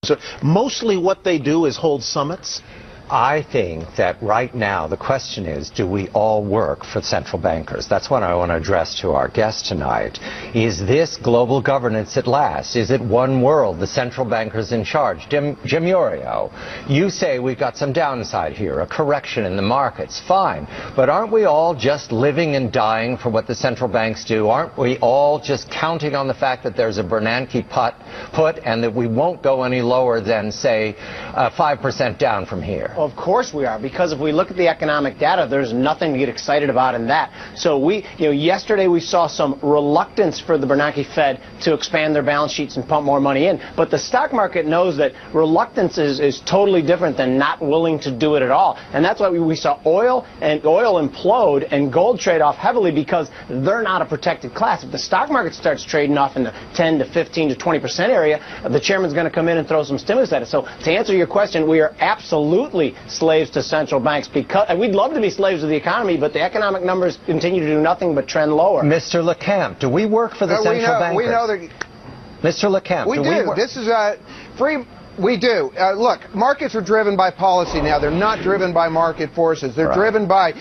So mostly what they do is hold summits. I think that right now the question is, do we all work for central bankers? That's what I want to address to our guest tonight. Is this global governance at last? Is it one world, the central bankers in charge? Jim Iuorio, you say we've got some downside here, a correction in the markets. Fine. But aren't we all just living and dying for what the central banks do? Aren't we all just counting on the fact that there's a Bernanke put and that we won't go any lower than, say, 5% down from here? Of course we are, because if we look at the economic data, there's nothing to get excited about in that. So yesterday we saw some reluctance for the Bernanke Fed to expand their balance sheets and pump more money in. But the stock market knows that reluctance is totally different than not willing to do it at all. And that's why we saw oil implode and gold trade off heavily, because they're not a protected class. If the stock market starts trading off in the 10 to 15 to 20% area, the chairman's going to come in and throw some stimulus at it. So to answer your question, we are absolutely slaves to central banks, because we'd love to be slaves of the economy, but the economic numbers continue to do nothing but trend lower. Mr. LeCamp, do we work for the central bankers? We know that. Mr. LeCamp, we do. This is free. We do. Look, markets are driven by policy now. They're not driven by market forces. They're driven by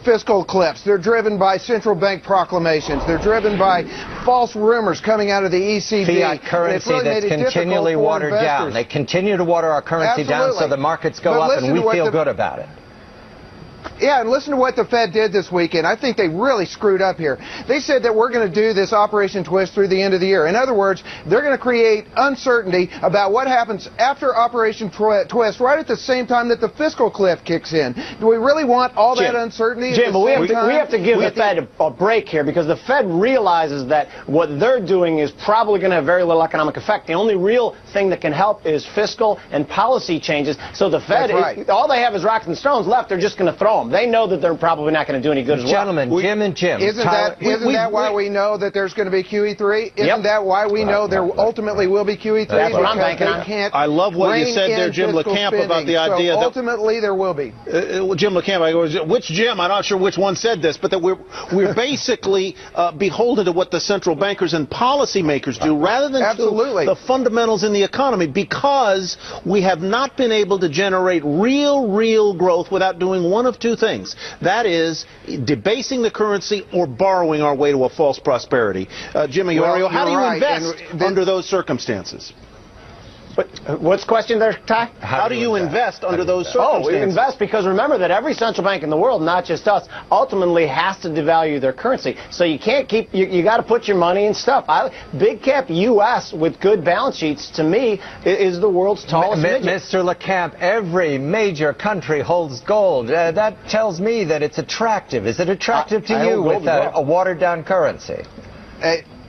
fiscal cliffs. They're driven by central bank proclamations. They're driven by false rumors coming out of the ECB. Fiat currency that's continually watered down. They continue to water our currency down so the markets go up and we feel good about it. Yeah, and listen to what the Fed did this weekend. I think they really screwed up here. They said that we're going to do this Operation Twist through the end of the year. In other words, they're going to create uncertainty about what happens after Operation Twist, right at the same time that the fiscal cliff kicks in. Do we really want all that uncertainty? Jim, but we have to give the Fed a break here, because the Fed realizes that what they're doing is probably going to have very little economic effect. The only real thing that can help is fiscal and policy changes. So the Fed, all they have is rocks and stones left. They're just going to throw them. They know that they're probably not going to do any good as well. Gentlemen, Jim and Jim. Isn't that why we know that there's going to be QE3? Isn't that why we know there ultimately will be QE3? That's what I'm banking on. I love what you said there, Jim LeCamp, about the idea that ultimately there will be. Jim LeCamp, which Jim? I'm not sure which one said this, but that we're basically beholden to what the central bankers and policymakers do, rather than to the fundamentals in the economy, because we have not been able to generate real growth without doing one of two things. That is debasing the currency or borrowing our way to a false prosperity. Jim Iuorio, how do you invest under those circumstances? What's the question there, Ty? How do you invest under those circumstances? We invest because remember that every central bank in the world, not just us, ultimately has to devalue their currency. So you can't keep, you got to put your money in stuff. Big cap U.S. with good balance sheets, to me, is the world's tallest midget. Mr. LeCamp, every major country holds gold. That tells me that it's attractive. Is it attractive to you with a watered-down currency?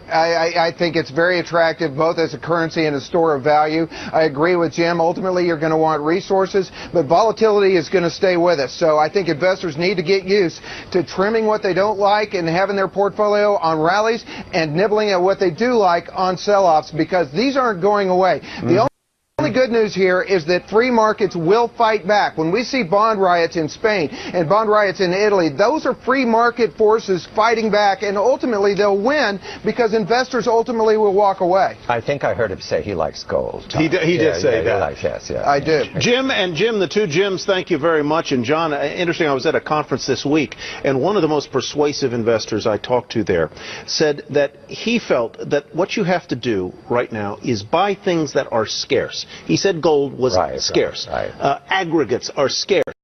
I think it's very attractive, both as a currency and a store of value. I agree with Jim. Ultimately, you're going to want resources, but volatility is going to stay with us. So I think investors need to get used to trimming what they don't like and having their portfolio on rallies and nibbling at what they do like on sell-offs, because these aren't going away. The only good news here is that free markets will fight back. When we see bond riots in Spain and bond riots in Italy, those are free market forces fighting back, and ultimately they'll win because investors ultimately will walk away. I think I heard him say he likes gold. He did say that. Yes, I do. Jim, the two Jims, thank you very much. And John, interesting, I was at a conference this week, and one of the most persuasive investors I talked to there said that he felt that what you have to do right now is buy things that are scarce. He said gold was scarce. Aggregates are scarce.